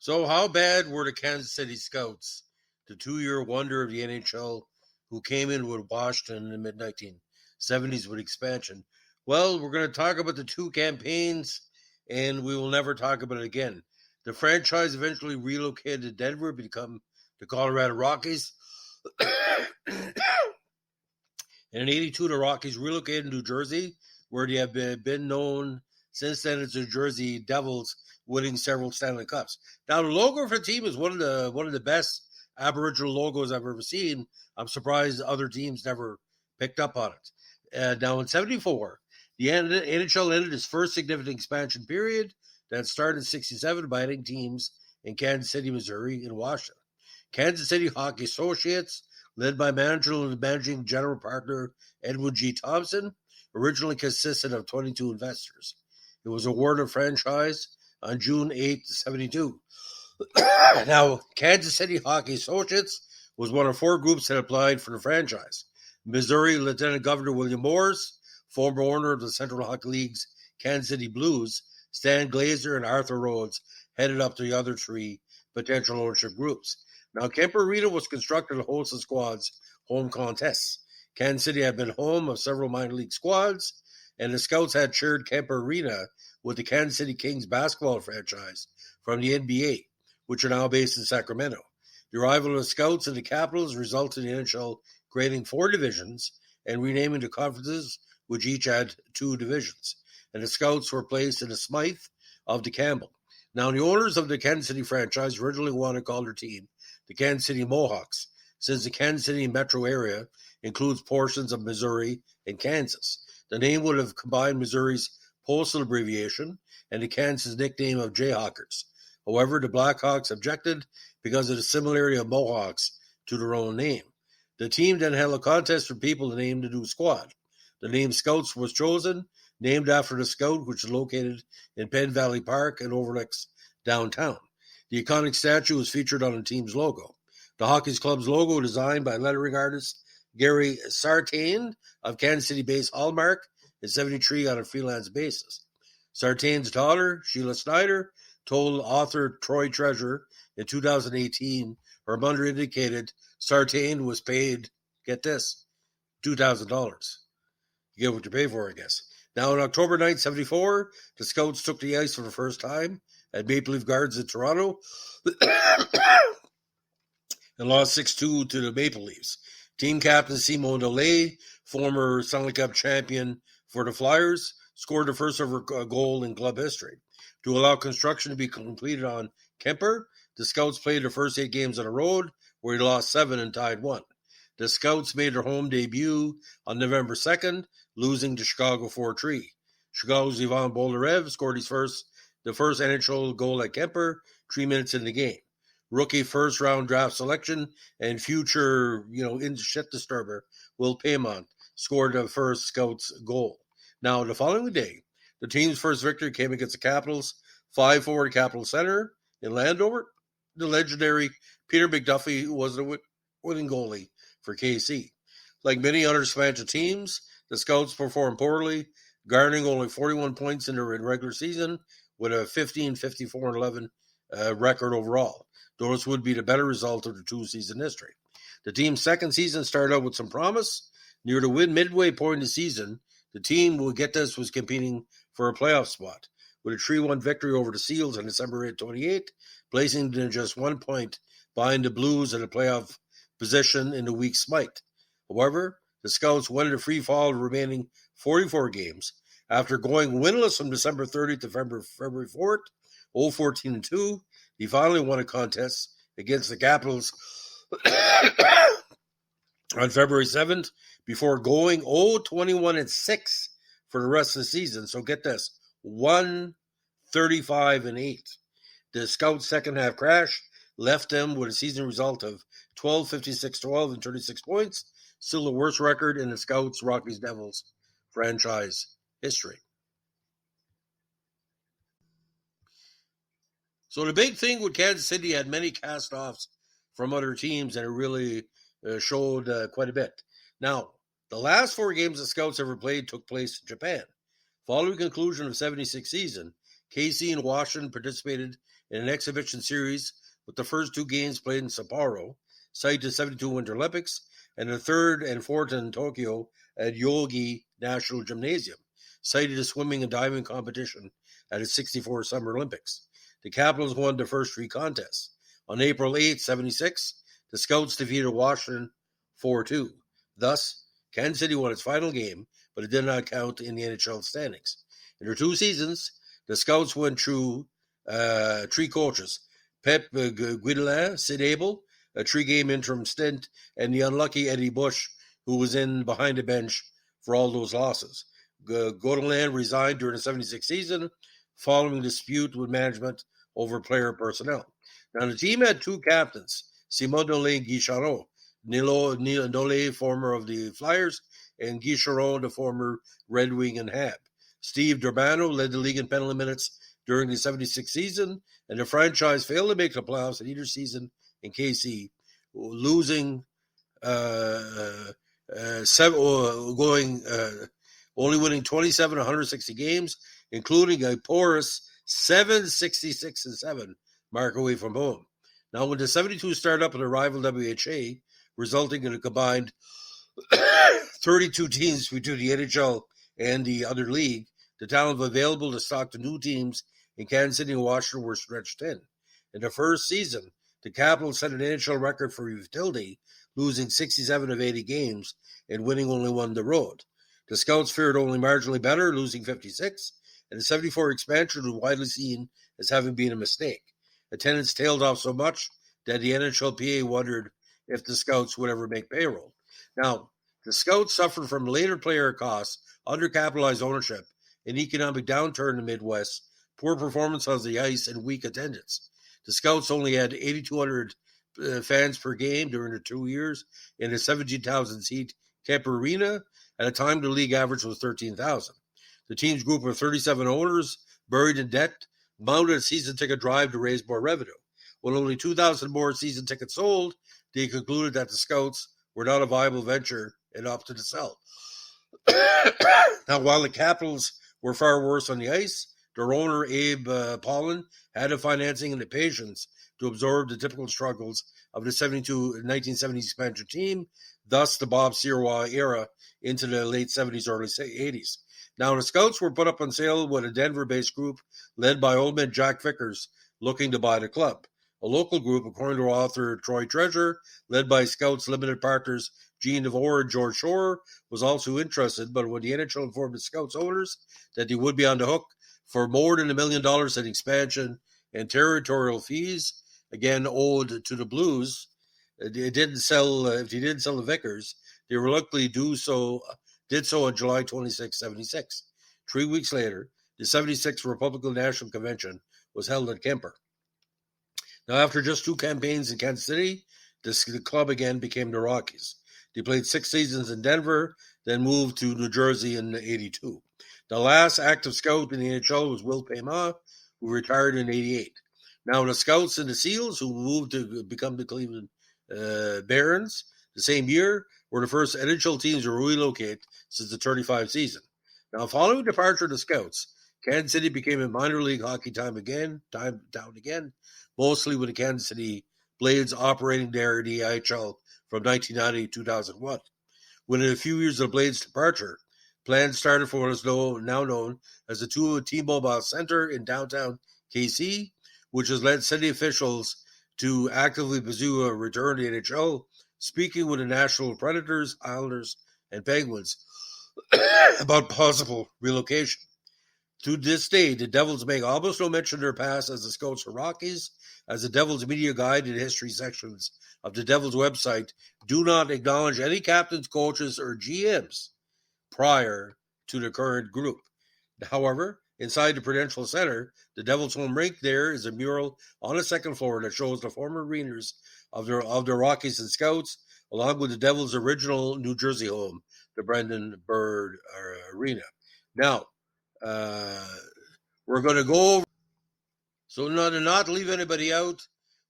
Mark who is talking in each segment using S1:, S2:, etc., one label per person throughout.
S1: So, how bad were the Kansas City Scouts, the 2 year wonder of the NHL, who came in with Washington in the mid 1970s with expansion? Well, we're going to talk about the two campaigns, and we will never talk about it again. The franchise eventually relocated to Denver to become the Colorado Rockies. And in '82, the Rockies relocated to New Jersey, where they have been known since then as the Jersey Devils, winning several Stanley Cups. Now, the logo for the team is one of the best Aboriginal logos I've ever seen. I'm surprised other teams never picked up on it. Now, in '74, the NHL ended its first significant expansion period that started in '67 by adding teams in Kansas City, Missouri, and Washington. Kansas City Hockey Associates, led by managing general partner Edwin G. Thompson, originally consisted of 22 investors. It was awarded a franchise on June 8, '72. Now, Kansas City Hockey Associates was one of four groups that applied for the franchise. Missouri Lieutenant Governor William Morris, former owner of the Central Hockey League's Kansas City Blues, Stan Glazer, and Arthur Rhodes headed up the other three potential ownership groups. Now, Kemper Arena was constructed to host the squad's home contests. Kansas City had been home of several minor league squads, and the Scouts had shared Kemper Arena with the Kansas City Kings basketball franchise from the NBA, which are now based in Sacramento. The arrival of the Scouts and the Capitals resulted in the NHL creating four divisions and renaming the conferences, which each had two divisions. And the Scouts were placed in the Smythe of the Campbell. Now, the owners of the Kansas City franchise originally wanted to call their team the Kansas City Mohawks, since the Kansas City metro area includes portions of Missouri and Kansas. The name would have combined Missouri's postal abbreviation and the Kansas nickname of Jayhawkers. However, the Blackhawks objected because of the similarity of Mohawks to their own name. The team then held a contest for people to name the new squad. The name Scouts was chosen, named after the Scout, which is located in Penn Valley Park and overlooks downtown. The iconic statue was featured on the team's logo. The Hockey's Club's logo, designed by lettering artist Gary Sartain of Kansas City-based Hallmark, is 73 on a freelance basis. Sartain's daughter, Sheila Snyder, told author Troy Treasure in 2018 her mother indicated Sartain was paid, get this, $2,000. You get what you pay for, I guess. Now, on October 9, '74, the Scouts took the ice for the first time at Maple Leaf Gardens in Toronto and lost 6-2 to the Maple Leafs. Team captain Simon Dolay, former Stanley Cup champion for the Flyers, scored the first ever goal in club history. To allow construction to be completed on Kemper, the Scouts played their first 8 games on the road, where they lost 7 and tied 1. The Scouts made their home debut on November 2nd, losing to Chicago 4-3. Chicago's Ivan Boldarev scored the first NHL goal at Kemper 3 minutes in the game. Rookie first-round draft selection and future, shit disturber, Will Paymont scored the first Scouts goal. Now, the following day, the team's first victory came against the Capitals, 5-4 at Capital Center in Landover. The legendary Peter McDuffie was the winning goalie for KC. Like many other expansion teams, the Scouts performed poorly, garnering only 41 points in the regular season with a 15-54-11 record overall, though this would be the better result of the two-season history. The team's second season started out with some promise. Near the midway point of the season, the team, was competing for a playoff spot, with a 3-1 victory over the Seals on December 28, placing them just 1 point behind the Blues in a playoff position in the week's smite. However, the Scouts went into free fall of the remaining 44 games. After going winless from December 30th to February 4th, 0-14-2, he finally won a contest against the Capitals on February 7th before going 0-21-6 for the rest of the season. So get this, 1-35-8. The Scouts' second half crash left them with a season result of 12-56-12 and 36 points, still the worst record in the Scouts, Rockies, Devils franchise history. So the big thing with Kansas City had many cast-offs from other teams, and it really showed quite a bit. Now, the last 4 games the Scouts ever played took place in Japan. Following the conclusion of the '76 season, KC and Washington participated in an exhibition series with the first two games played in Sapporo, site to 72 Winter Olympics, and the third and fourth in Tokyo at Yogi National Gymnasium, cited a swimming and diving competition at its 64 Summer Olympics. The Capitals won the first three contests. On April 8, 76, the Scouts defeated Washington 4-2. Thus, Kansas City won its final game, but it did not count in the NHL standings. In their two seasons, the Scouts went through three coaches: Pep Guidelin, Sid Abel, a three-game interim stint, and the unlucky Eddie Bush, who was in behind the bench for all those losses. Guidelin resigned during the 76 season following a dispute with management over player personnel. Now, the team had two captains, Simon Nolé and Guy Charron. Nolé, former of the Flyers, and Guy Charron, the former Red Wing and Hab. Steve Durbano led the league in penalty minutes during the 76 season, and the franchise failed to make the playoffs in either season in KC, losing only winning 27 160 games, including a porous 766-7 mark away from home. Now, when the 72 started up in the rival WHA, resulting in a combined 32 teams between the NHL and the other league, the talent available to stock the new teams in Kansas City and Washington were stretched thin. In the first season, the Capitals set an NHL record for utility, losing 67 of 80 games and winning only one on the road. The Scouts fared only marginally better, losing 56, and the 74 expansion was widely seen as having been a mistake. Attendance tailed off so much that the NHLPA wondered if the Scouts would ever make payroll. Now, the Scouts suffered from later player costs, undercapitalized ownership, an economic downturn in the Midwest, poor performance on the ice, and weak attendance. The Scouts only had 8,200 fans per game during the 2 years in a 17,000-seat Kemper Arena. At a time, the league average was 13,000. The team's group of 37 owners, buried in debt, mounted a season ticket drive to raise more revenue. When only 2,000 more season tickets sold, they concluded that the Scouts were not a viable venture and opted to sell. Now, while the Capitals were far worse on the ice, their owner, Abe Paulin, had the financing and the patience to absorb the typical struggles of the 1970s expansion team, thus the Bob Sirois era into the late 70s, early 80s. Now, the Scouts were put up on sale with a Denver-based group led by old man Jack Vickers looking to buy the club. A local group, according to author Troy Treasure, led by Scouts Limited partners Gene DeVore and George Shore, was also interested, but when the NHL informed the Scouts owners that they would be on the hook for more than $1 million in expansion and territorial fees, again owed to the Blues, if they didn't sell the Vickers, they reluctantly did so on July 26, 76. 3 weeks later, the 76th Republican National Convention was held at Kemper. Now, after just two campaigns in Kansas City, the club again became the Rockies. They played 6 seasons in Denver, then moved to New Jersey in 82. The last active scout in the NHL was Will Payma, who retired in 88. Now, the Scouts and the Seals, who moved to become the Cleveland Barons the same year, were the first NHL teams to relocate since the 35 season. Now, following the departure of the Scouts, Kansas City became a minor league hockey town again, mostly with the Kansas City Blades operating there in the IHL from 1990 to 2001. Within a few years of the Blades' departure, plans started for what is now known as the T-Mobile Center in downtown KC, which has led city officials to actively pursue a return to the NHL, speaking with the National Predators, Islanders, and Penguins about possible relocation. To this day, the Devils make almost no mention of their past as the Scouts or Rockies, as the Devils Media Guide and History sections of the Devils website do not acknowledge any captains, coaches, or GMs prior to the current group. However, inside the Prudential Center, the Devils' home rink, there is a mural on the second floor that shows the former arenas of the Rockies and Scouts, along with the Devils' original New Jersey home, the Brendan Byrd Arena. Now, we're going to go over, so to not leave anybody out,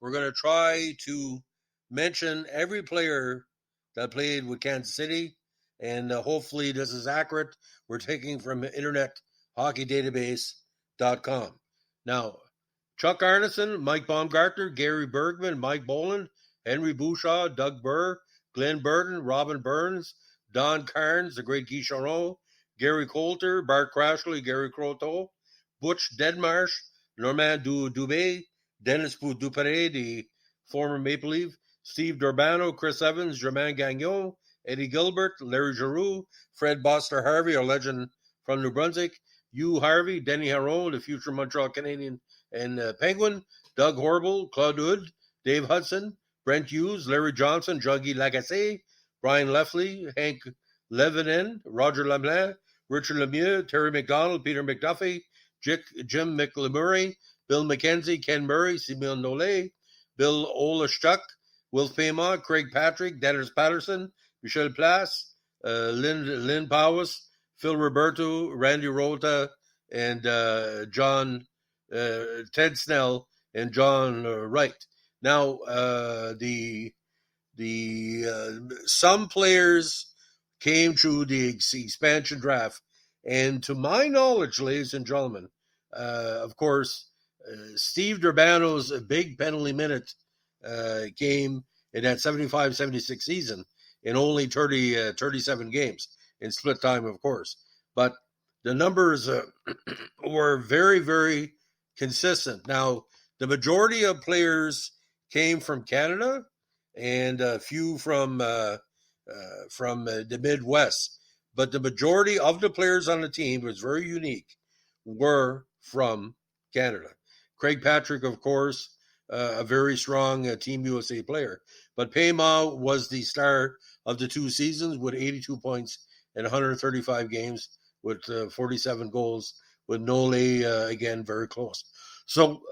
S1: we're going to try to mention every player that played with Kansas City, and hopefully this is accurate. We're taking from Internet Hockey Database.com. Now, Chuck Arneson, Mike Baumgartner, Gary Bergman, Mike Boland, Henry Bouchard, Doug Burr, Glenn Burton, Robin Burns, Don Carnes, the great Guy Charon, Gary Coulter, Bart Crashley, Gary Croteau, Butch Deadmarsh, Normand Dubé, Dennis Dupre, the former Maple Leaf, Steve Durbano, Chris Evans, Germain Gagnon, Eddie Gilbert, Larry Giroux, Fred Buster Harvey, a legend from New Brunswick, Hugh Harvey, Denny Herron, the future Montreal Canadian and Penguin, Doug Horrible, Claude Hood, Dave Hudson, Brent Hughes, Larry Johnson, Jean-Guy Lagacé, Brian Leffley, Hank Levinen, Roger Lamblin, Richard Lemieux, Terry McDonald, Peter McDuffie, Jim McLemurray, Bill McKenzie, Ken Murray, Simon Nollet, Bill Olashchuk, Will Paymont, Craig Patrick, Dennis Patterson, Michel Place, Lynn Powis, Phil Roberto, Randy Rota, and Ted Snell and John Wright. Now, some players came through the expansion draft, and to my knowledge, ladies and gentlemen, of course, Steve Durbano's big penalty minute came in that 75-76 season in only 37 games in split time, of course. But the numbers were very, very consistent. Now, the majority of players came from Canada and a few from the Midwest. But the majority of the players on the team, was very unique, were from Canada. Craig Patrick, of course, a very strong Team USA player. But Paymont was the star of the two seasons with 82 points in 135 games with 47 goals, with Nole, again, very close. So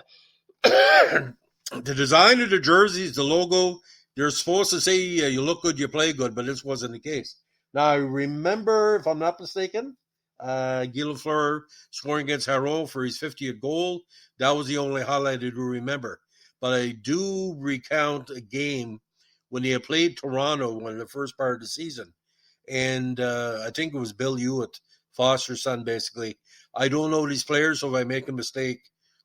S1: the design of the jerseys, the logo, they're supposed to say you look good, you play good, but this wasn't the case. Now, I remember, if I'm not mistaken, Guy Lafleur scoring against Haro for his 50th goal. That was the only highlight I do remember. But I do recount a game when they had played Toronto in the first part of the season. And I think it was Bill Hewitt, Foster's son, basically. I don't know these players, so if I make a mistake,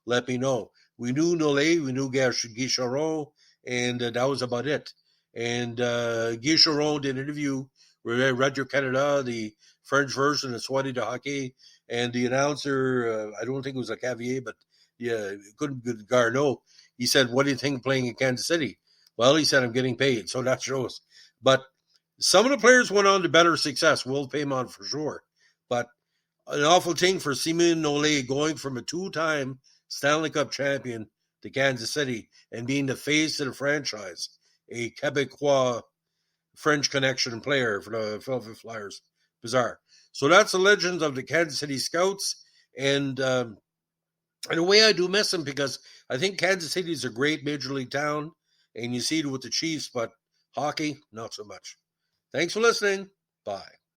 S1: let me know. We knew Nole, we knew Guy Charon, and that was about it. And Guy Charon did an interview with Radio Canada, the French version of Soirée de Hockey, and the announcer, I don't think it was a Cavier, but yeah, couldn't get Garneau. He said, "What do you think of playing in Kansas City?" Well, he said, "I'm getting paid," so that shows. But some of the players went on to better success, Will Paymont for sure. But an awful thing for Simon Nole going from a two-time Stanley Cup champion to Kansas City and being the face of the franchise, a Quebecois French connection player for the Philadelphia Flyers. Bizarre. So that's the legends of the Kansas City Scouts. And in a way, I do miss them because I think Kansas City is a great major league town. And you see it with the Chiefs, but hockey, not so much. Thanks for listening. Bye.